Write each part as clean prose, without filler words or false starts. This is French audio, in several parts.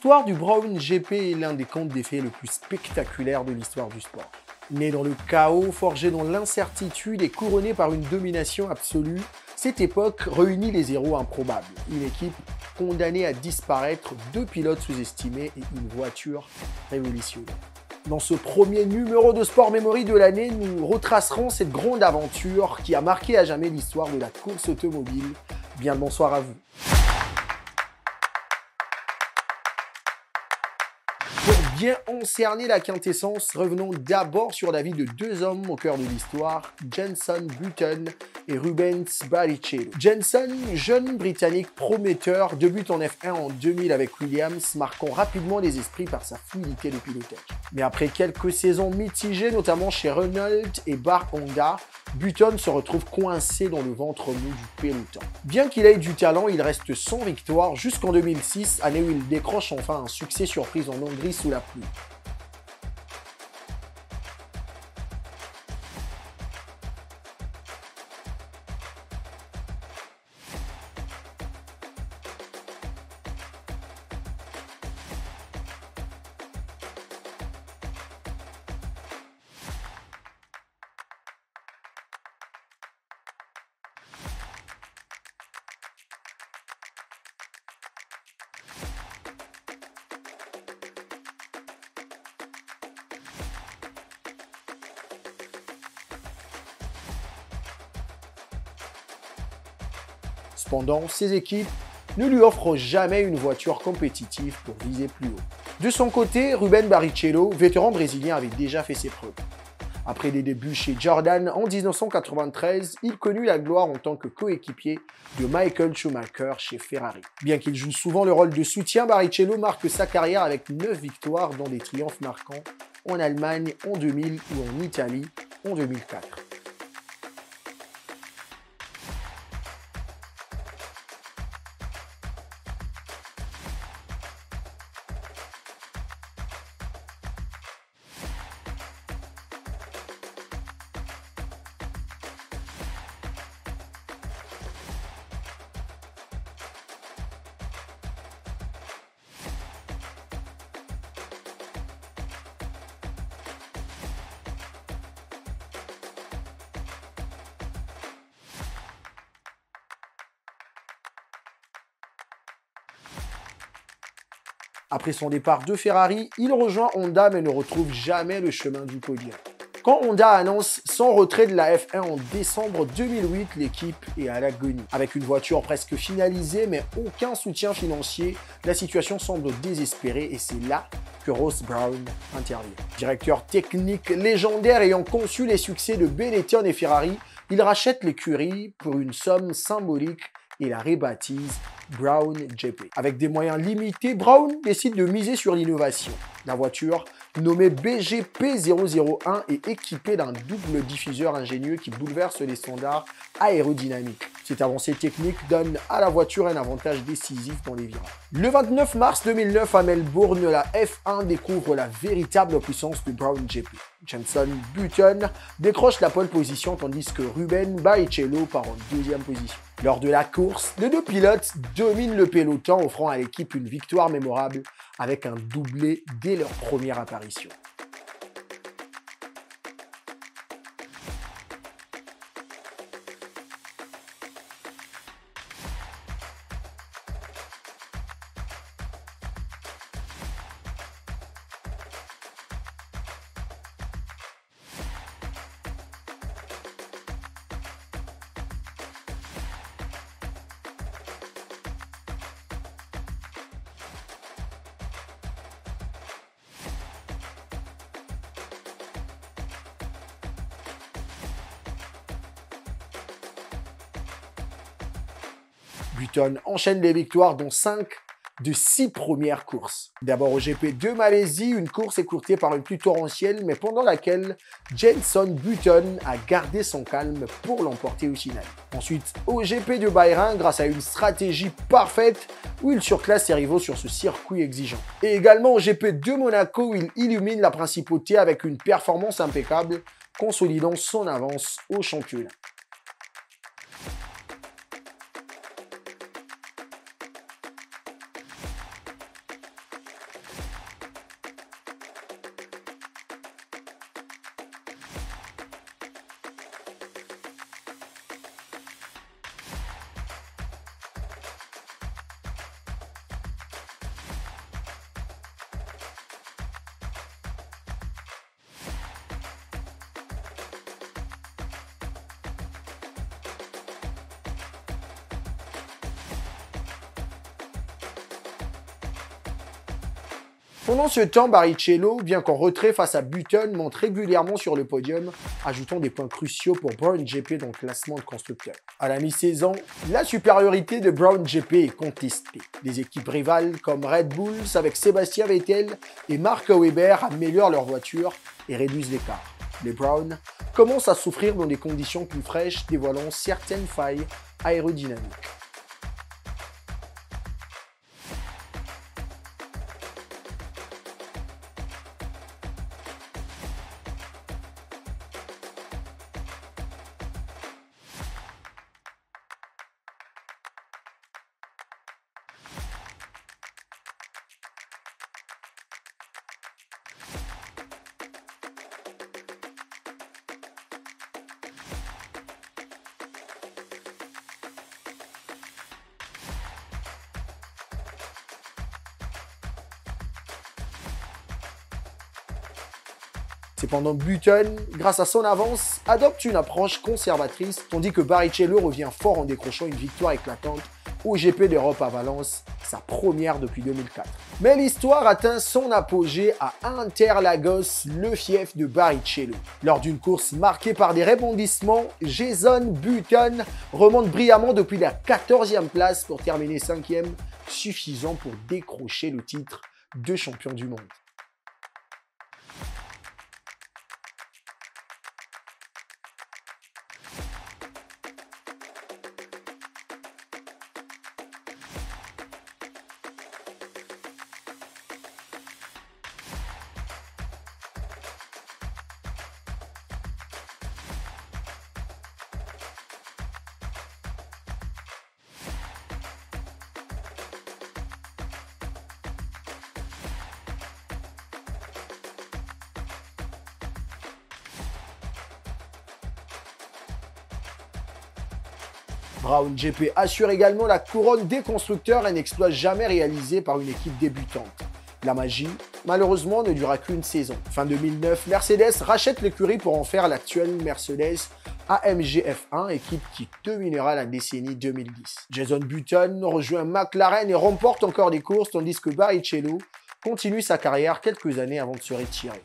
L'histoire du Brown GP est l'un des contes de fées le plus spectaculaire de l'histoire du sport. Né dans le chaos, forgé dans l'incertitude et couronné par une domination absolue, cette époque réunit les héros improbables. Une équipe condamnée à disparaître, 2 pilotes sous-estimés et une voiture révolutionnaire. Dans ce premier numéro de Sport Memory de l'année, nous retracerons cette grande aventure qui a marqué à jamais l'histoire de la course automobile. Bien le bonsoir à vous. Pour bien encerner la quintessence, revenons d'abord sur la vie de 2 hommes au cœur de l'histoire, Jenson Button et Rubens Barrichello. Jenson, jeune Britannique prometteur, débute en F1 en 2000 avec Williams, marquant rapidement les esprits par sa fluidité de pilotage. Mais après quelques saisons mitigées, notamment chez Renault et Bar Honda, Button se retrouve coincé dans le ventre mou du peloton. Bien qu'il ait du talent, il reste sans victoire jusqu'en 2006, année où il décroche enfin un succès surprise en Hongrie sous la pluie. Cependant, ses équipes ne lui offrent jamais une voiture compétitive pour viser plus haut. De son côté, Rubens Barrichello, vétéran brésilien, avait déjà fait ses preuves. Après des débuts chez Jordan en 1993, il connut la gloire en tant que coéquipier de Michael Schumacher chez Ferrari. Bien qu'il joue souvent le rôle de soutien, Barrichello marque sa carrière avec 9 victoires dont des triomphes marquants en Allemagne en 2000 ou en Italie en 2004. Après son départ de Ferrari, il rejoint Honda mais ne retrouve jamais le chemin du podium. Quand Honda annonce son retrait de la F1 en décembre 2008, l'équipe est à l'agonie. Avec une voiture presque finalisée mais aucun soutien financier, la situation semble désespérée et c'est là que Ross Brawn intervient. Directeur technique légendaire ayant conçu les succès de Benetton et Ferrari, il rachète l'écurie pour une somme symbolique et la rebaptise Brown GP. Avec des moyens limités, Brown décide de miser sur l'innovation. La voiture, nommée BGP 001, est équipée d'un double diffuseur ingénieux qui bouleverse les standards aérodynamiques. Cette avancée technique donne à la voiture un avantage décisif dans les virages. Le 29 mars 2009, à Melbourne, la F1 découvre la véritable puissance du Brown GP. Jenson Button décroche la pole position tandis que Rubens Barrichello part en 2e position. Lors de la course, les 2 pilotes dominent le peloton, offrant à l'équipe une victoire mémorable avec un doublé dès leur première apparition. Button enchaîne les victoires dont 5 de 6 premières courses. D'abord au GP de Malaisie, une course écourtée par une pluie torrentielle, mais pendant laquelle Jenson Button a gardé son calme pour l'emporter au final. Ensuite au GP de Bahreïn, grâce à une stratégie parfaite où il surclasse ses rivaux sur ce circuit exigeant. Et également au GP de Monaco où il illumine la principauté avec une performance impeccable, consolidant son avance au championnat. Pendant ce temps, Barrichello, bien qu'en retrait face à Button, monte régulièrement sur le podium, ajoutant des points cruciaux pour Brown GP dans le classement de constructeurs. À la mi-saison, la supériorité de Brown GP est contestée. Des équipes rivales comme Red Bulls avec Sébastien Vettel et Mark Webber améliorent leur voiture et réduisent l'écart. Les Brown commencent à souffrir dans des conditions plus fraîches, dévoilant certaines failles aérodynamiques. Cependant, Button, grâce à son avance, adopte une approche conservatrice, tandis que Barrichello revient fort en décrochant une victoire éclatante au GP d'Europe à Valence, sa première depuis 2004. Mais l'histoire atteint son apogée à Interlagos, le fief de Barrichello. Lors d'une course marquée par des rebondissements, Jason Button remonte brillamment depuis la 14e place pour terminer 5e, suffisant pour décrocher le titre de champion du monde. Brown GP assure également la couronne des constructeurs, un exploit jamais réalisé par une équipe débutante. La magie, malheureusement, ne dura qu'une saison. Fin 2009, Mercedes rachète l'écurie pour en faire l'actuelle Mercedes AMG F1, équipe qui dominera la décennie 2010. Jason Button rejoint McLaren et remporte encore des courses, tandis que Barrichello continue sa carrière quelques années avant de se retirer.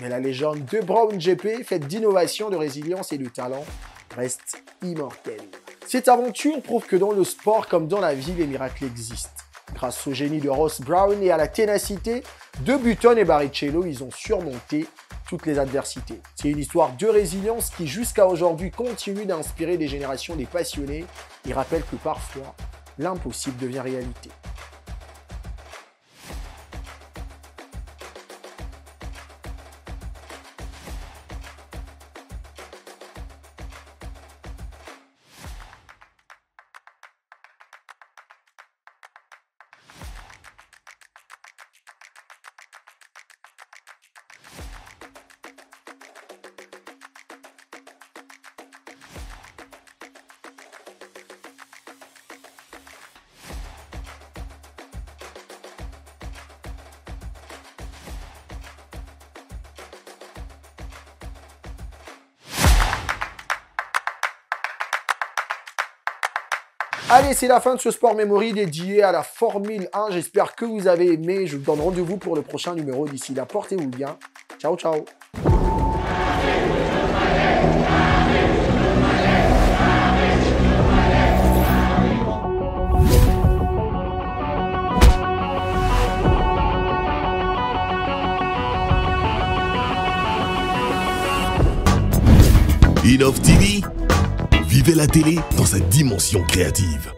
Mais la légende de Brown GP, faite d'innovation, de résilience et de talent, reste immortelle. Cette aventure prouve que dans le sport comme dans la vie, les miracles existent. Grâce au génie de Ross Brawn et à la ténacité de Button et Barrichello, ils ont surmonté toutes les adversités. C'est une histoire de résilience qui, jusqu'à aujourd'hui, continue d'inspirer des générations des passionnés et rappelle que parfois, l'impossible devient réalité. Allez, c'est la fin de ce Sport Memory dédié à la Formule 1. J'espère que vous avez aimé. Je vous donne rendez-vous pour le prochain numéro. D'ici là, portez-vous bien. Ciao, ciao. Innov TV, vivez la télé dans sa dimension créative.